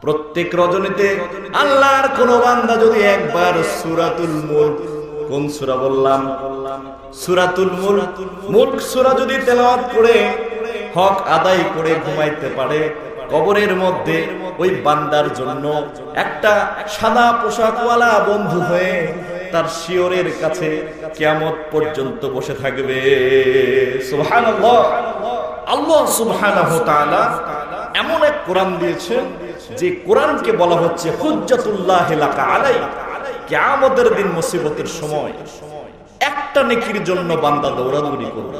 প্রত্যেক রজনীতে আল্লাহর কোন বান্দা যদি একবার সূরাতুল মুলক, কোন সূরা বললাম? সূরাতুল মুলক, মুলক সূরা যদি তেলাওয়াত করে হক আদায় করে ঘুমাইতে পারে, কবরের মধ্যে ওই বান্দার জন্য একটা সাদা পোশাকওয়ালা বন্ধু হয়ে তার শিয়রের কাছে কিয়ামত পর্যন্ত বসে থাকবে। সুবহানাল্লাহ। আল্লাহ সুবহানাহু ওয়া তাআলা এমন এক কোরআন দিয়েছেন যে কোরআনকে বলা হচ্ছে হুজ্জাতুল্লাহি লাকা আলাই। কিয়ামতের দিন মুসিবতের সময় একটা নেকির জন্য বান্দা দৌড়াদৌড়ি করবে।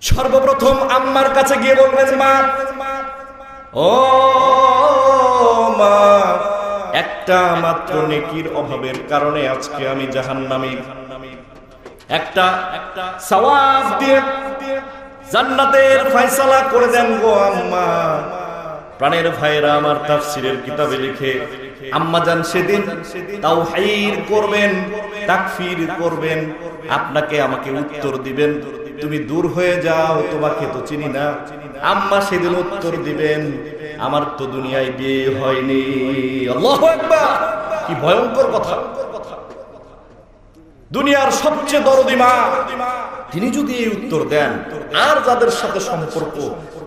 সর্বপ্রথম আম্মার কাছে গিয়ে বলবেন, মা, ও মা, একটা মাত্র নেকির অভাবের কারণে আজকে আমি জাহান্নামী। একটা সওয়াব দিয়ে জান্নাতের ফয়সালা করে দেন গো আম্মা। প্রাণের ভাইরা আমার তাফসীরের কিতাবে লিখে আম্মা জান সেদিন তাওহীদ করবেন, তাকফীর করবেন, আপনাকে আমাকে উত্তর দিবেন, তুমি দূর হয়ে যাও, তোমাকে তো চিনি না। আম্মা সেদিন উত্তর দিবেন, আমার তো দুনিয়ায় বিয়ে হয়নি। আল্লাহু আকবার, কি ভয়ঙ্কর কথা! দুনিয়ার সবচেয়ে দরদি মা তিনি যদি এই উত্তর দেন, আর যাদের সাথে সম্পর্ক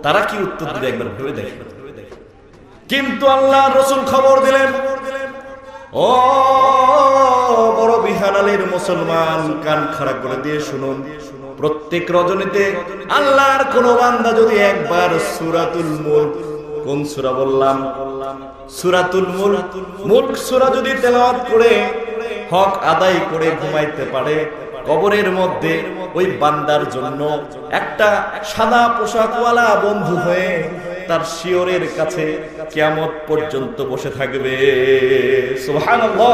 তারা কি উত্তর দিবে একবার ভেবে দেখেন। কিন্তু আল্লাহ রাসূল খবর দিলেন, ও বড় বিহান আলীর মুসলমান, কান খাড়া করে দিয়ে শুনুন, প্রত্যেক রজনীতে আল্লাহর কোন বান্দা যদি একবার সূরাতুল মুলক, কোন সূরা বললাম? সূরাতুল মুলক, মুলক সূরা যদি তেলাওয়াত করে হক আদায় করে ঘুমাইতে পারে, কবরের মধ্যে ওই বান্দার জন্য একটা সাদা পোশাকওয়ালা বন্ধু হয়ে তার শিয়রের কাছে কিয়ামত পর্যন্ত বসে থাকবে। সুবহানাল্লাহ।